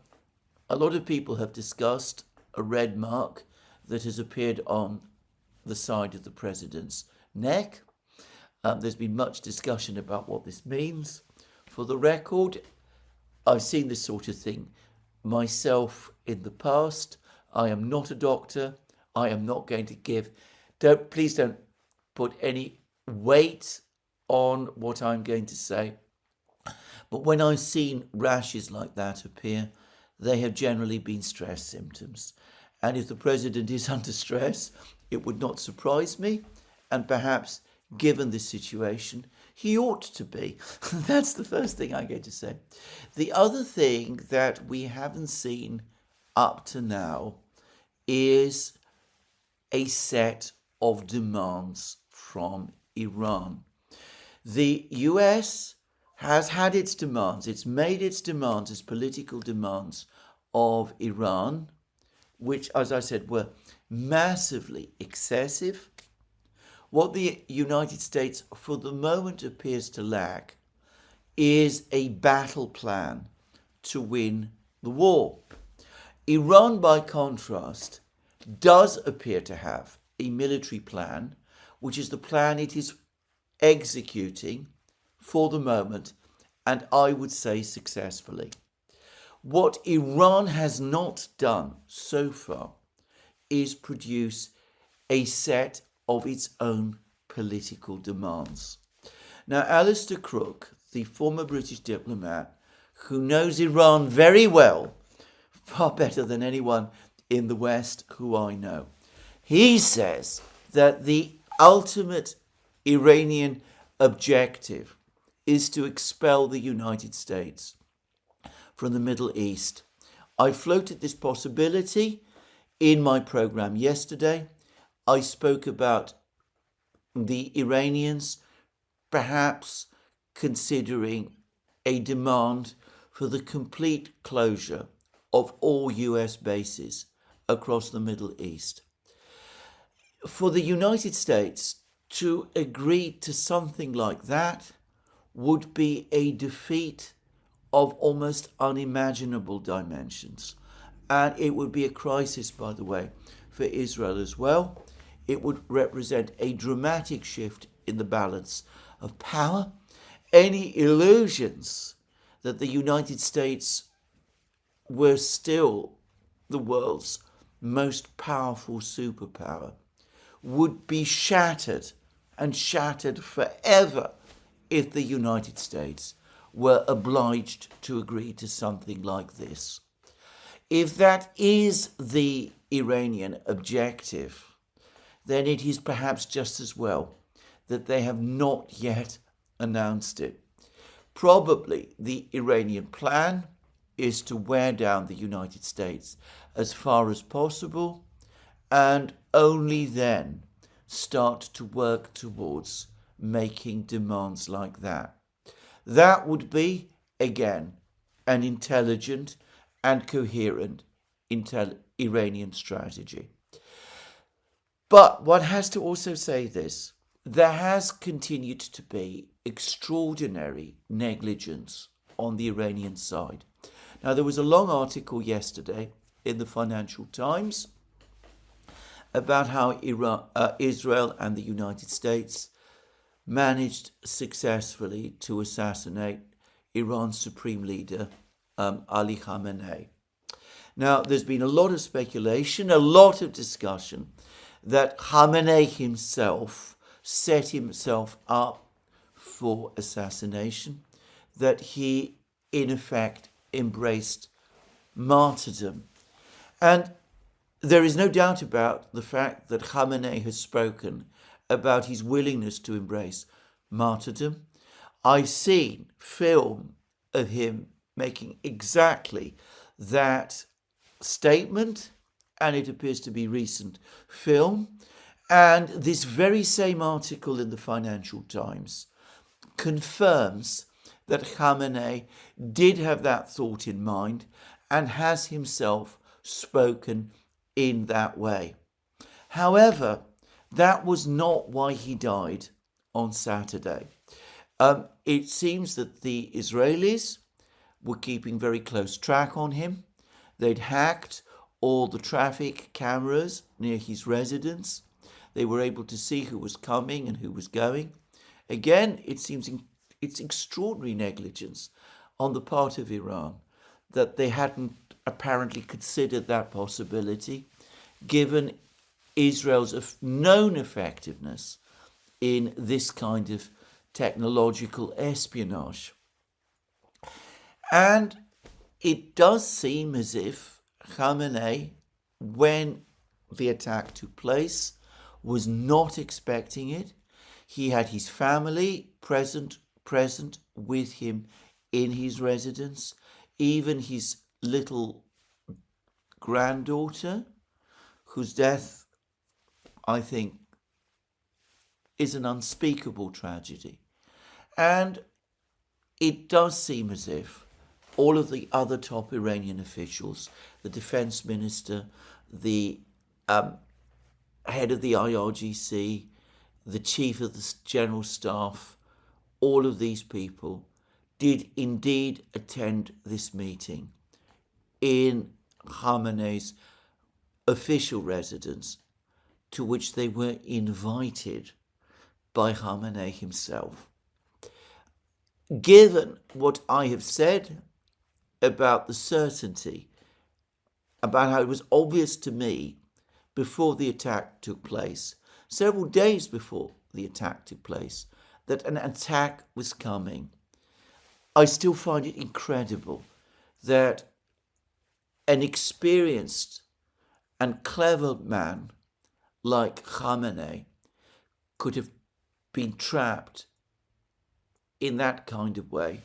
lot of people have discussed a red mark that has appeared on the side of the president's neck. There's been much discussion about what this means. For the record, I've seen this sort of thing myself in the past. I am not a doctor. I am not going to give... Please don't put any weight on what I'm going to say. But when I've seen rashes like that appear, they have generally been stress symptoms. And if the president is under stress, it would not surprise me. And perhaps, given this situation, he ought to be. That's the first thing I'm going to say. The other thing that we haven't seen up to now is a set of demands from Iran. The US has had its demands, it's made its demands, its political demands of Iran, which, as I said, were massively excessive. What the United States for the moment appears to lack is a battle plan to win the war. Iran, by contrast, does appear to have a military plan, which is the plan it is executing for the moment, and I would say successfully. What Iran has not done so far is produce a set of its own political demands. Now, Alistair Crook, the former British diplomat who knows Iran very well far better than anyone in the West who I know. He says that the ultimate Iranian objective is to expel the United States from the Middle East. I floated this possibility in my program yesterday. I spoke about the Iranians perhaps considering a demand for the complete closure of all US bases across the Middle East. For the United States to agree to something like that would be a defeat of almost unimaginable dimensions. And it would be a crisis, by the way, for Israel as well. It would represent a dramatic shift in the balance of power. Any illusions that the United States were still the world's most powerful superpower would be shattered, and shattered forever, if the United States were obliged to agree to something like this. If that is the Iranian objective, then it is perhaps just as well that they have not yet announced it. Probably the Iranian plan is to wear down the United States as far as possible, and only then start to work towards making demands like that. That would be, again, an intelligent and coherent Iranian strategy. But one has to also say this: there has continued to be extraordinary negligence on the Iranian side. Now, there was a long article yesterday in the Financial Times about how Israel and the United States managed successfully to assassinate Iran's supreme leader, Ali Khamenei. Now, there's been a lot of speculation, a lot of discussion that Khamenei himself set himself up for assassination, that he, in effect, embraced martyrdom. And there is no doubt about the fact that Khamenei has spoken about his willingness to embrace martyrdom. I've seen film of him making exactly that statement, and it appears to be recent film. And this very same article in the Financial Times confirms that Khamenei did have that thought in mind and has himself spoken in that way. However, that was not why he died on Saturday. It seems that the Israelis were keeping very close track on him. They'd hacked all the traffic cameras near his residence. They were able to see who was coming and who was going. Again, it seems it's extraordinary negligence on the part of Iran that they hadn't apparently considered that possibility, given Israel's known effectiveness in this kind of technological espionage. And it does seem as if Khamenei, when the attack took place, was not expecting it. He had his family present with him in his residence, even his little granddaughter, whose death, I think, is an unspeakable tragedy. And it does seem as if all of the other top Iranian officials, the defense minister, the head of the IRGC, the chief of the general staff, all of these people did indeed attend this meeting in Khamenei's official residence, to which they were invited by Khamenei himself. Given what I have said about the certainty, about how it was obvious to me before the attack took place, several days before the attack took place, that an attack was coming, I still find it incredible that an experienced and clever man like Khamenei could have been trapped in that kind of way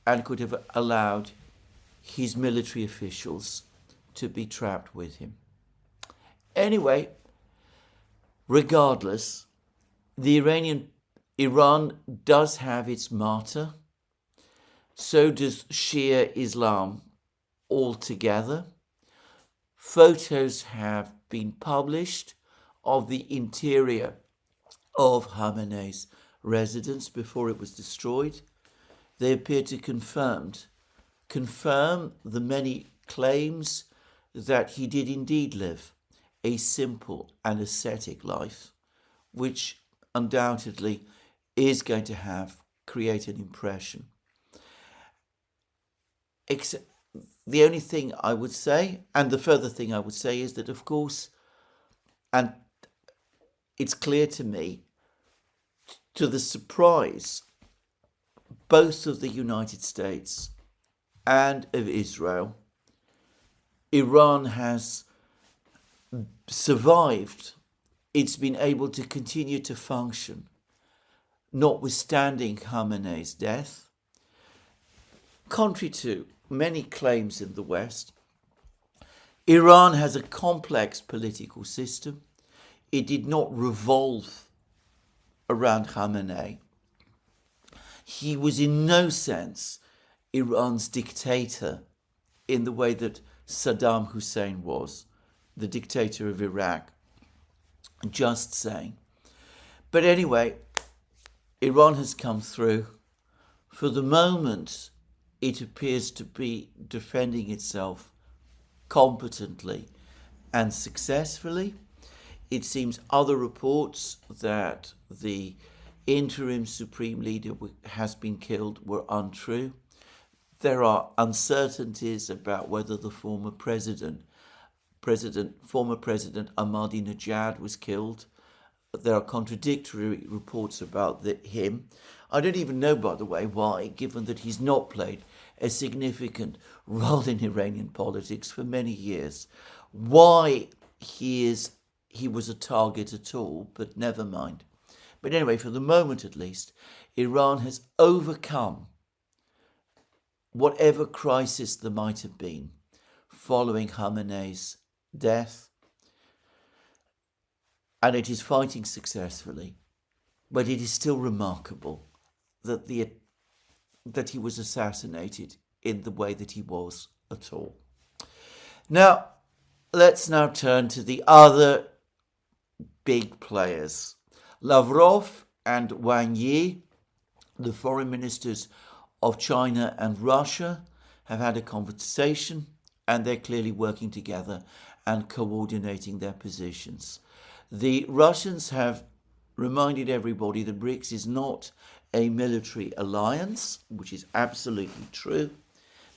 and could have allowed his military officials to be trapped with him. Anyway, regardless, Iran does have its martyr. So does Shia Islam altogether. Photos have been published of the interior of Khamenei's residence before it was destroyed. They appear to confirm the many claims that he did indeed live a simple and ascetic life, which undoubtedly is going to create an impression. Except the only thing I would say, and the further thing I would say, is that, of course, and it's clear to me, to the surprise both of the United States and of Israel, Iran has survived. It's been able to continue to function, notwithstanding Khamenei's death. Contrary to many claims in the West, Iran has a complex political system. It did not revolve around Khamenei. He was in no sense Iran's dictator in the way that Saddam Hussein was, the dictator of Iraq. Just saying. But anyway, Iran has come through. For the moment, it appears to be defending itself competently and successfully. It seems other reports that the interim supreme leader has been killed were untrue. There are uncertainties about whether the former president Ahmadinejad was killed. There are contradictory reports about him. I don't even know, by the way, why, given that he's not played a significant role in Iranian politics for many years, why he was a target at all, but never mind. But anyway, for the moment at least, Iran has overcome whatever crisis there might have been following Khamenei's death, and it is fighting successfully. But it is still remarkable that he was assassinated in the way that he was at all. Now, let's now turn to the other big players. Lavrov and Wang Yi, the foreign ministers of China and Russia, have had a conversation, and they're clearly working together and coordinating their positions. The Russians have reminded everybody that BRICS is not a military alliance, which is absolutely true,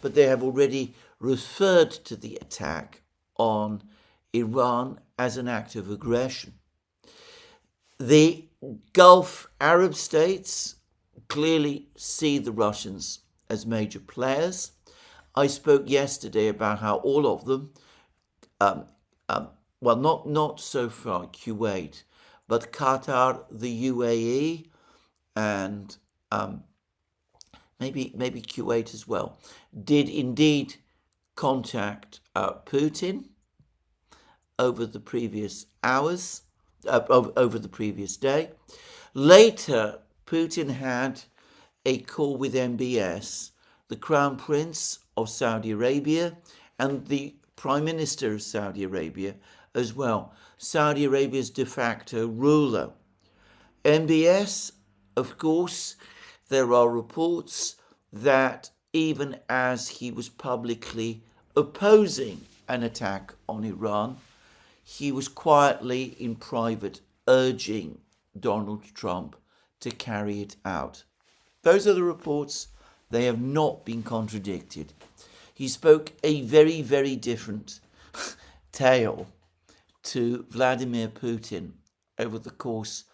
but they have already referred to the attack on Iran as an act of aggression. The Gulf Arab states clearly see the Russians as major players. I spoke yesterday about how all of them, not so far Kuwait, but Qatar, the UAE, and maybe Kuwait as well, did indeed contact Putin over the previous hours, over the previous day. Later, Putin had a call with MBS, the Crown Prince of Saudi Arabia, and the Prime Minister of Saudi Arabia as well, Saudi Arabia's de facto ruler. MBS, of course, there are reports that even as he was publicly opposing an attack on Iran, he was quietly in private urging Donald Trump to carry it out. Those are the reports. They have not been contradicted. He spoke a very, very different tale to Vladimir Putin over the course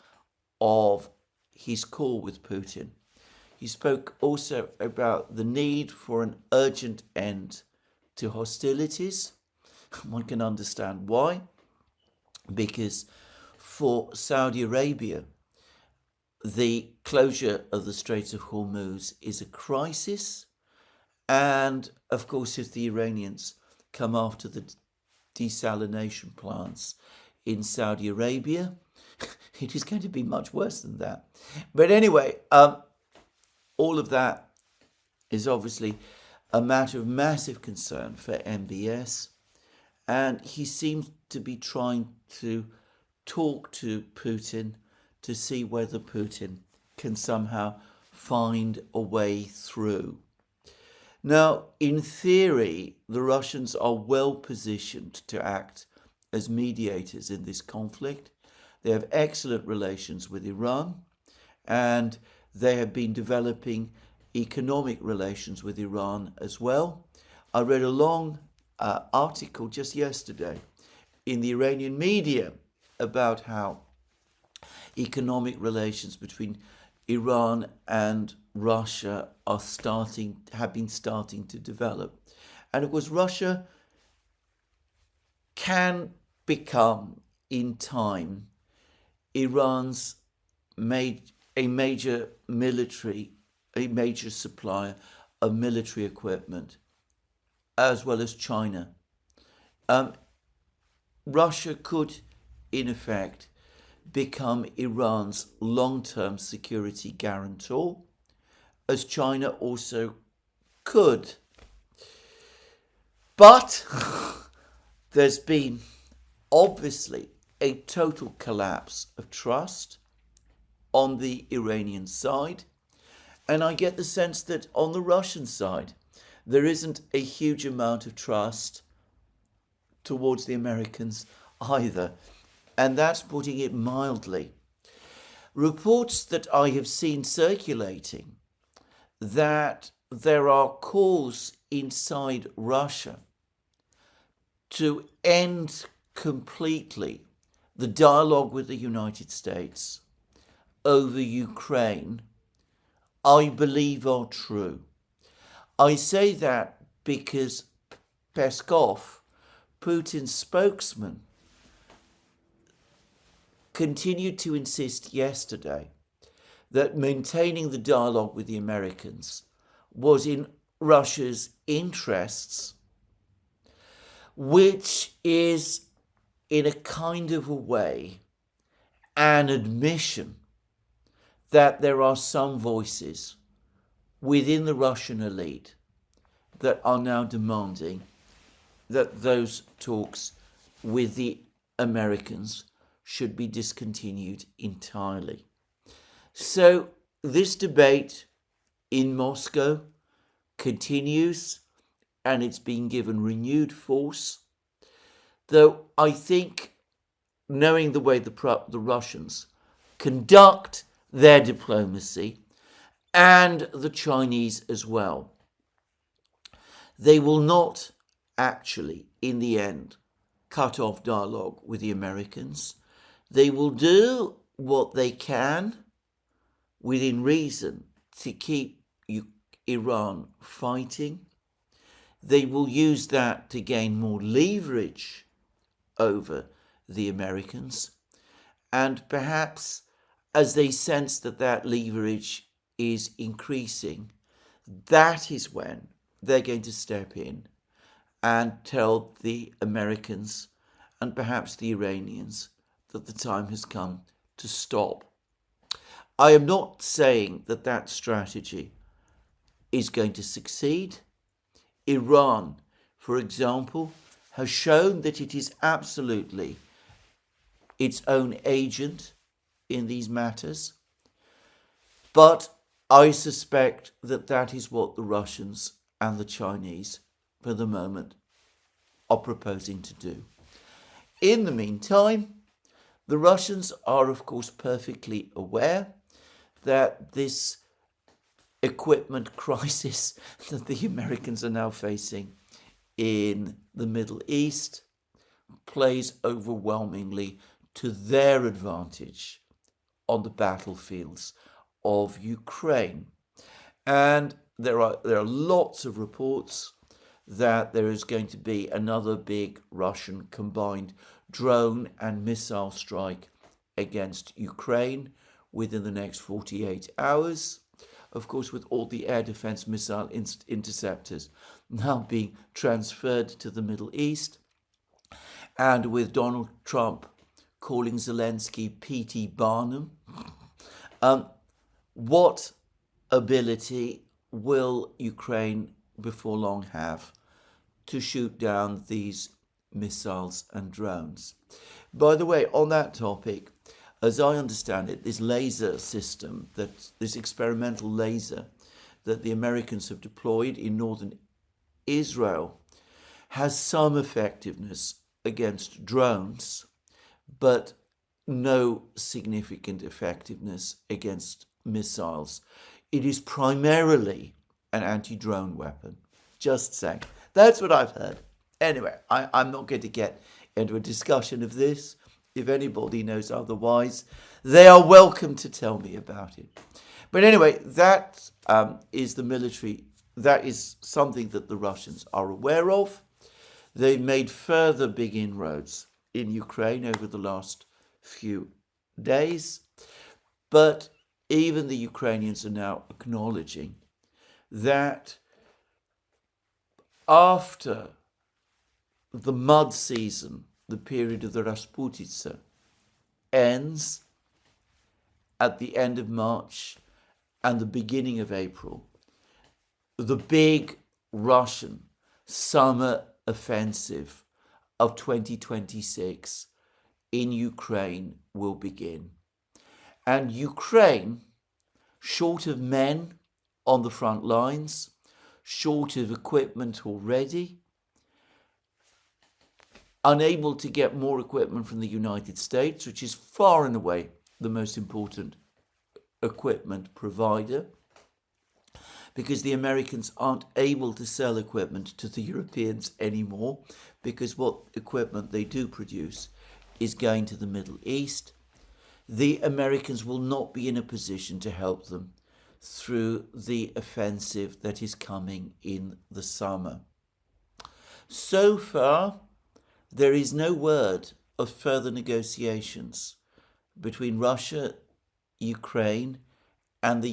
of his call with Putin. He spoke also about the need for an urgent end to hostilities. One can understand why, because for Saudi Arabia, the closure of the Strait of Hormuz is a crisis. And of course, if the Iranians come after the desalination plants in Saudi Arabia, it is going to be much worse than that. But anyway, all of that is obviously a matter of massive concern for MBS. And he seems to be trying to talk to Putin to see whether Putin can somehow find a way through. Now, in theory, the Russians are well positioned to act as mediators in this conflict. They have excellent relations with Iran, and they have been developing economic relations with Iran as well. I read a long article just yesterday in the Iranian media about how economic relations between Iran and Russia have been starting to develop. And of course, Russia can become, in time, Iran's a major supplier of military equipment, as well as China. Russia could, in effect, become Iran's long-term security guarantor, as China also could. But there's been, obviously, a total collapse of trust on the Iranian side. And I get the sense that on the Russian side, there isn't a huge amount of trust towards the Americans either. And that's putting it mildly. Reports that I have seen circulating that there are calls inside Russia to end completely the dialogue with the United States over Ukraine, I believe are true. I say that because Peskov, Putin's spokesman, continued to insist yesterday that maintaining the dialogue with the Americans was in Russia's interests, which is, in a kind of a way, an admission that there are some voices within the Russian elite that are now demanding that those talks with the Americans should be discontinued entirely. So this debate in Moscow continues, and it's being given renewed force, though I think, knowing the way the Russians conduct their diplomacy, and the Chinese as well, they will not actually, in the end, cut off dialogue with the Americans. They will do what they can within reason to keep Iran fighting. They will use that to gain more leverage over the Americans. And perhaps as they sense that that leverage is increasing, that is when they're going to step in and tell the Americans and perhaps the Iranians that the time has come to stop. I am not saying that that strategy is going to succeed. Iran, for example, has shown that it is absolutely its own agent in these matters. But I suspect that that is what the Russians and the Chinese, for the moment, are proposing to do. In the meantime, the Russians are, of course, perfectly aware that this equipment crisis that the Americans are now facing in the Middle East plays overwhelmingly to their advantage on the battlefields of Ukraine. And there are lots of reports that there is going to be another big Russian combined drone and missile strike against Ukraine within the next 48 hours. Of course, with all the air defense missile interceptors now being transferred to the Middle East, and with Donald Trump calling Zelensky P.T. Barnum, what ability will Ukraine before long have to shoot down these missiles and drones? By the way, on that topic, as I understand it, this laser system, this experimental laser that the Americans have deployed in northern Israel, has some effectiveness against drones, but no significant effectiveness against missiles. It is primarily an anti-drone weapon. Just saying. That's what I've heard. Anyway, I'm not going to get into a discussion of this. If anybody knows otherwise, they are welcome to tell me about it. But anyway, that is the military. That is something that the Russians are aware of. They made further big inroads in Ukraine over the last few days. But even the Ukrainians are now acknowledging that after the mud season, the period of the Rasputitsa, ends at the end of March and the beginning of April, the big Russian summer offensive of 2026 in Ukraine will begin. And Ukraine, short of men on the front lines, short of equipment already, unable to get more equipment from the United States, which is far and away the most important equipment provider, because the Americans aren't able to sell equipment to the Europeans anymore, because what equipment they do produce is going to the Middle East. The Americans will not be in a position to help them through the offensive that is coming in the summer. So far, there is no word of further negotiations between Russia, Ukraine, and the